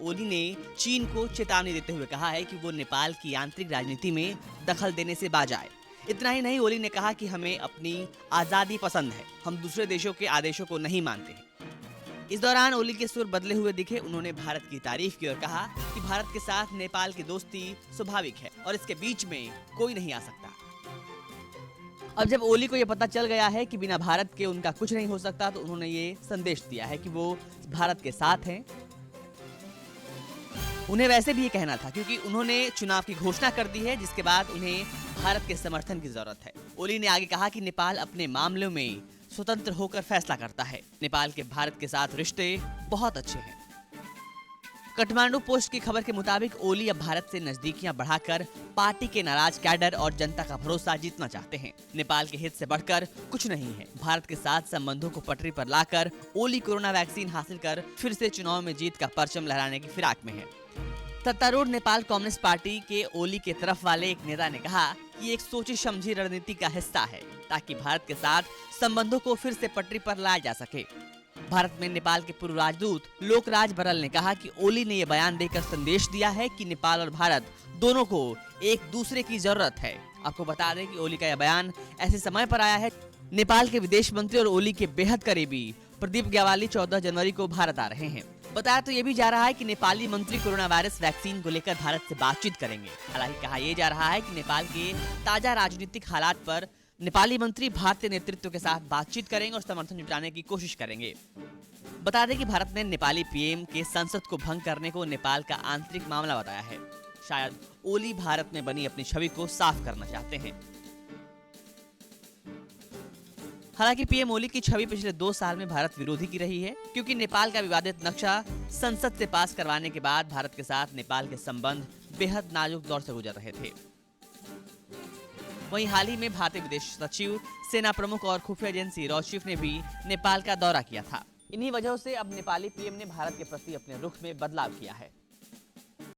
ओली ने चीन को चेतावनी देते हुए कहा है कि वो नेपाल की आंतरिक राजनीति में दखल देने से बाज आए। इतना ही नहीं, ओली ने कहा कि हमें अपनी आजादी पसंद है, हम दूसरे देशों के आदेशों को नहीं मानते हैं। इस दौरान ओली के सुर बदले हुए दिखे। उन्होंने भारत की तारीफ की और कहा कि भारत के साथ नेपाल की दोस्ती स्वाभाविक है और इसके बीच में कोई नहीं आ सकता। अब जब ओली को यह पता चल गया है कि बिना भारत के उनका कुछ नहीं हो सकता, तो उन्होंने ये संदेश दिया है कि वो भारत के साथ हैं। उन्हें वैसे भी ये कहना था क्योंकि उन्होंने चुनाव की घोषणा कर दी है, जिसके बाद उन्हें भारत के समर्थन की जरूरत है। ओली ने आगे कहा कि नेपाल अपने मामलों में स्वतंत्र होकर फैसला करता है। नेपाल के भारत के साथ रिश्ते बहुत अच्छे हैं। काठमांडू पोस्ट की खबर के मुताबिक ओली अब भारत से नजदीकियां बढ़ाकर पार्टी के नाराज कैडर और जनता का भरोसा जीतना चाहते हैं। नेपाल के हित से बढ़कर कुछ नहीं है। भारत के साथ संबंधों को पटरी पर लाकर ओली कोरोना वैक्सीन हासिल कर फिर से चुनाव में जीत का परचम लहराने की फिराक में है। सत्तारूढ़ नेपाल कम्युनिस्ट पार्टी के ओली के तरफ वाले एक नेता ने कहा कि एक सोची समझी रणनीति का हिस्सा है ताकि भारत के साथ संबंधों को फिर से पटरी पर लाया जा सके। भारत में नेपाल के पूर्व राजदूत लोकराज बरल ने कहा कि ओली ने यह बयान देकर संदेश दिया है कि नेपाल और भारत दोनों को एक दूसरे की जरूरत है। आपको बता दें कि ओली का यह बयान ऐसे समय पर आया है। नेपाल के विदेश मंत्री और ओली के बेहद करीबी प्रदीप ग्यावाली 14 जनवरी को भारत आ रहे हैं। बताया तो ये भी जा रहा है कि नेपाली मंत्री कोरोना वायरस वैक्सीन को लेकर भारत से बातचीत करेंगे। हालांकि कहा यह जा रहा है कि नेपाल के ताजा राजनीतिक हालात पर नेपाली मंत्री भारतीय नेतृत्व के साथ बातचीत करेंगे और समर्थन जुटाने की कोशिश करेंगे। बता दें कि भारत ने नेपाली पीएम के संसद को भंग करने को नेपाल का आंतरिक मामला बताया है। शायद ओली भारत में बनी अपनी छवि को साफ करना चाहते हैं। हालांकि पीएम ओली की छवि पिछले 2 साल में भारत विरोधी की रही है, क्योंकि नेपाल का विवादित नक्शा संसद से पास करवाने के बाद भारत के साथ नेपाल के संबंध बेहद नाजुक दौर से गुजर रहे थे। वहीं हाल ही में भारतीय विदेश सचिव, सेना प्रमुख और खुफिया एजेंसी रॉचीफ ने भी नेपाल का दौरा किया था। इन्हीं वजहों से अब नेपाली पीएम ने भारत के प्रति अपने रुख में बदलाव किया है।